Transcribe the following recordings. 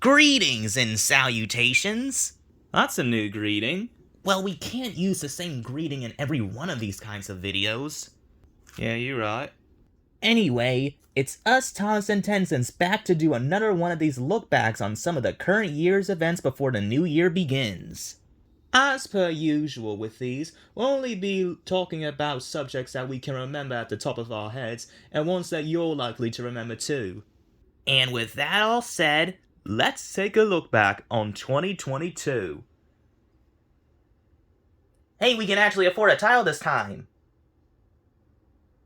Greetings and salutations! That's a new greeting. Well, we can't use the same greeting in every one of these kinds of videos. Yeah, you're right. Anyway, it's us Thomas and Tencents back to do another one of these look-backs on some of the current year's events before the new year begins. As per usual with these, we'll only be talking about subjects that we can remember at the top of our heads, and ones that you're likely to remember too. And with that all said, let's take a look back on 2022. Hey, we can actually afford a tile this time!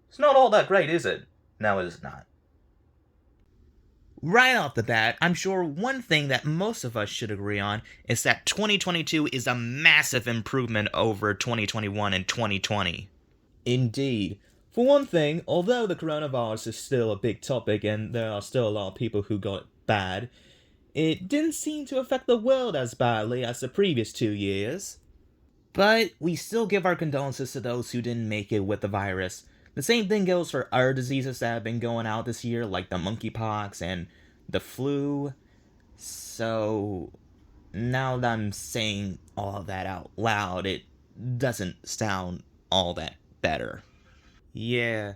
It's not all that great, is it? No, it is not. Right off the bat, I'm sure one thing that most of us should agree on is that 2022 is a massive improvement over 2021 and 2020. Indeed. For one thing, although the coronavirus is still a big topic and there are still a lot of people who got it bad, it didn't seem to affect the world as badly as the previous 2 years. But we still give our condolences to those who didn't make it with the virus. The same thing goes for other diseases that have been going out this year, like the monkeypox and the flu. So, now that I'm saying all of that out loud, it doesn't sound all that better. Yeah,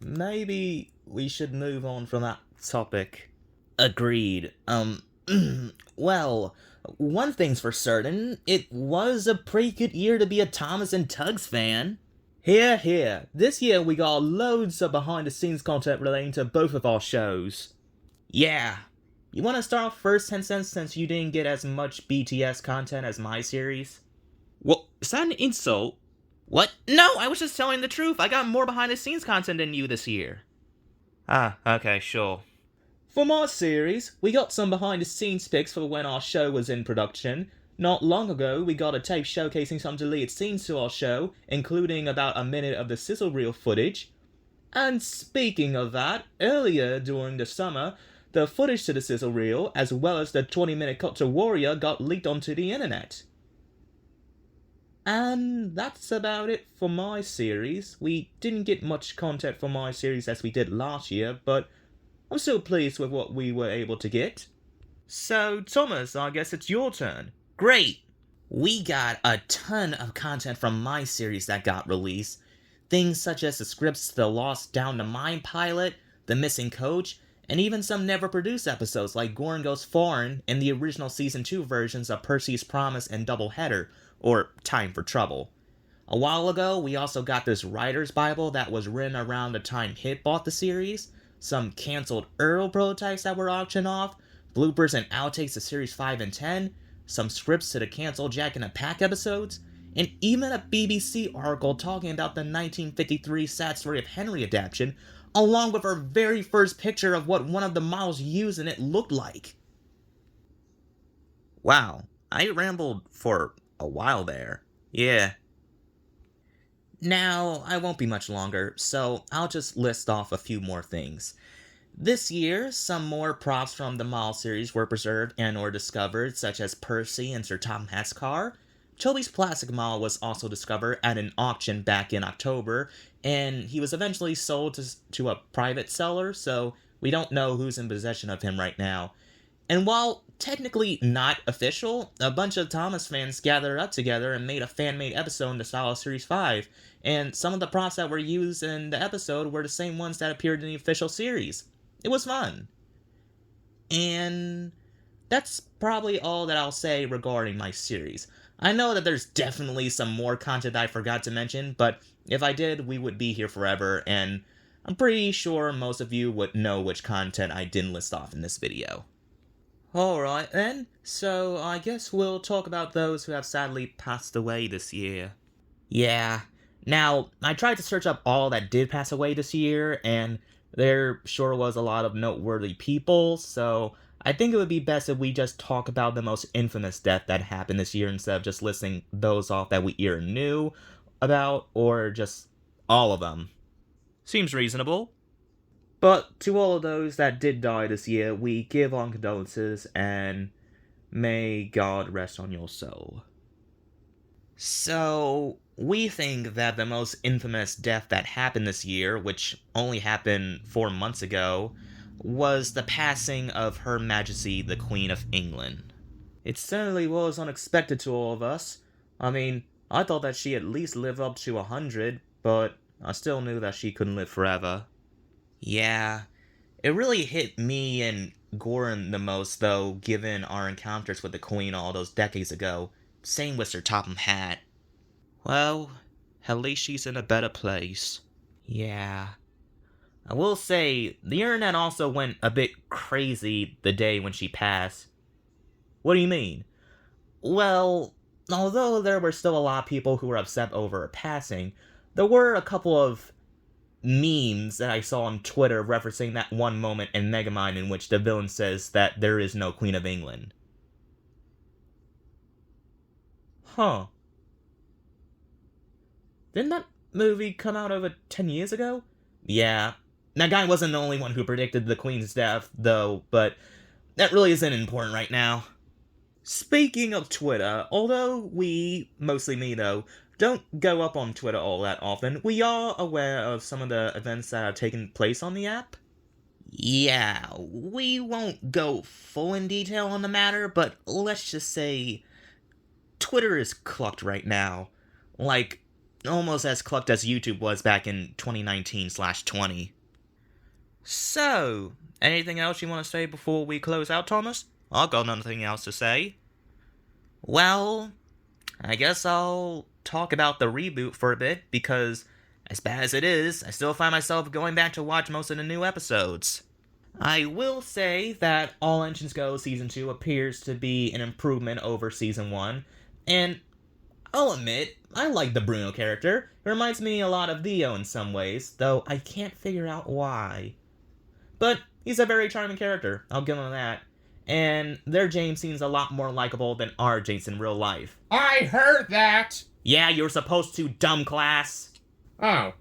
maybe we should move on from that topic. Agreed. Well, one thing's for certain, it was a pretty good year to be a Thomas and Tugs fan. Here. This year we got loads of behind-the-scenes content relating to both of our shows. Yeah. You want to start off first, Tencent, since you didn't get as much BTS content as my series? What? Is that an insult? What? No, I was just telling the truth. I got more behind-the-scenes content than you this year. Ah, okay, sure. For my series, we got some behind-the-scenes pics for when our show was in production. Not long ago, we got a tape showcasing some deleted scenes to our show, including about a minute of the sizzle reel footage. And speaking of that, earlier during the summer, the footage to the sizzle reel, as well as the 20-minute cut to Warrior, got leaked onto the internet. And that's about it for my series. We didn't get much content for my series as we did last year, but I'm still pleased with what we were able to get. So, Thomas, I guess it's your turn. Great! We got a ton of content from my series that got released. Things such as the scripts to the Lost Down to Mine pilot, The Missing Coach, and even some never-produced episodes like Goran Goes Foreign and the original Season 2 versions of Percy's Promise and Doubleheader, or Time for Trouble. A while ago, we also got this writer's Bible that was written around the time Hit bought the series, some cancelled Earl prototypes that were auctioned off, bloopers and outtakes of Series 5 and 10, some scripts to the canceled Jack in a Pack episodes, and even a BBC article talking about the 1953 Sad Story of Henry adaptation, along with our very first picture of what one of the models used in it looked like. Wow, I rambled for a while there. Yeah. Now, I won't be much longer, so I'll just list off a few more things. This year, some more props from the model series were preserved and or discovered, such as Percy and Sir Tom Hatt's car. Toby's plastic model was also discovered at an auction back in October, and he was eventually sold to a private seller, so we don't know who's in possession of him right now. And while technically not official, a bunch of Thomas fans gathered up together and made a fan-made episode in the style of Series 5, and some of the props that were used in the episode were the same ones that appeared in the official series. It was fun. And that's probably all that I'll say regarding my series. I know that there's definitely some more content I forgot to mention, but if I did, we would be here forever, and I'm pretty sure most of you would know which content I didn't list off in this video. Alright then, so I guess we'll talk about those who have sadly passed away this year. Yeah, now, I tried to search up all that did pass away this year, and there sure was a lot of noteworthy people, so I think it would be best if we just talk about the most infamous death that happened this year instead of just listing those off that we either knew about, or just all of them. Seems reasonable. But to all of those that did die this year, we give our condolences, and may God rest on your soul. So, we think that the most infamous death that happened this year, which only happened 4 months ago, was the passing of Her Majesty the Queen of England. It certainly was unexpected to all of us. I mean, I thought that she at least lived up to 100, but I still knew that she couldn't live forever. Yeah, it really hit me and Goran the most, though, given our encounters with the Queen all those decades ago. Same with Sir Topham Hatt. Well, at least she's in a better place. Yeah. I will say, the internet also went a bit crazy the day when she passed. What do you mean? Well, although there were still a lot of people who were upset over her passing, there were a couple of memes that I saw on Twitter referencing that one moment in Megamind in which the villain says that there is no Queen of England. Huh. Didn't that movie come out over 10 years ago? Yeah. That guy wasn't the only one who predicted the Queen's death, though, but that really isn't important right now. Speaking of Twitter, although we, mostly me though, don't go up on Twitter all that often, we are aware of some of the events that are taking place on the app. Yeah, we won't go full in detail on the matter, but let's just say Twitter is clucked right now. Like, almost as clucked as YouTube was back in 2019/20. So, anything else you want to say before we close out, Thomas? I got nothing else to say. Well, I guess I'll talk about the reboot for a bit, because as bad as it is, I still find myself going back to watch most of the new episodes. I will say that All Engines Go Season 2 appears to be an improvement over Season 1, and I'll admit, I like the Bruno character. It reminds me a lot of Theo in some ways, though I can't figure out why. But he's a very charming character, I'll give him that. And their James seems a lot more likable than our James in real life. I heard that! Yeah, you're supposed to, dumb class. Oh.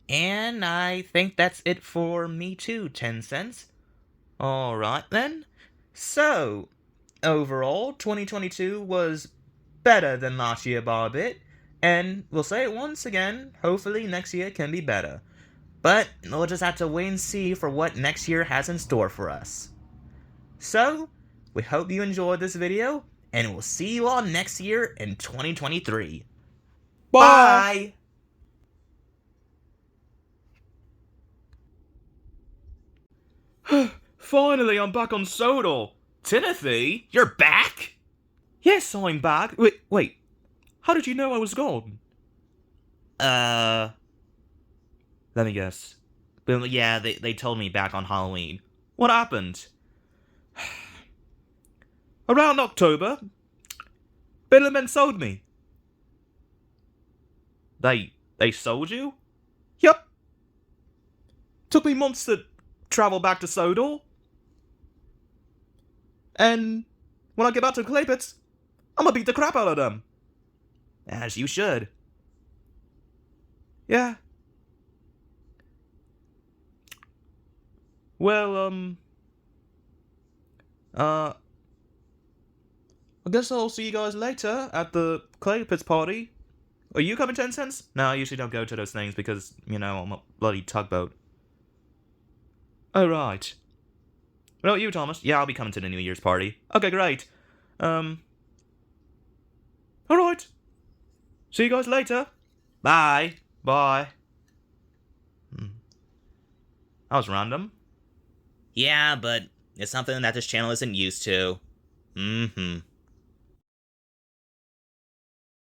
And I think that's it for me too, 10 cents. Alright then. So, overall, 2022 was better than last year by a bit. And we'll say it once again, hopefully next year can be better. But we'll just have to wait and see for what next year has in store for us. So, we hope you enjoyed this video, and we'll see you all next year in 2023. Bye! Finally, I'm back on Sodal. Timothy? You're back? Yes, I'm back. Wait. How did you know I was gone? Let me guess. But yeah, they told me back on Halloween. What happened? Around October, Billerman sold me. They sold you? Yup. Took me months to travel back to Sodor. And when I get back to Clay Pits, I'm gonna beat the crap out of them. As you should. Yeah. Well, I guess I'll see you guys later at the Clay Pits party. Are you coming, 10 cents? No, I usually don't go to those things because, I'm a bloody tugboat. Oh, right. What about you, Thomas? Yeah, I'll be coming to the New Year's party. Okay, great. Alright. See you guys later. Bye. Bye. That was random. Yeah, but it's something that this channel isn't used to.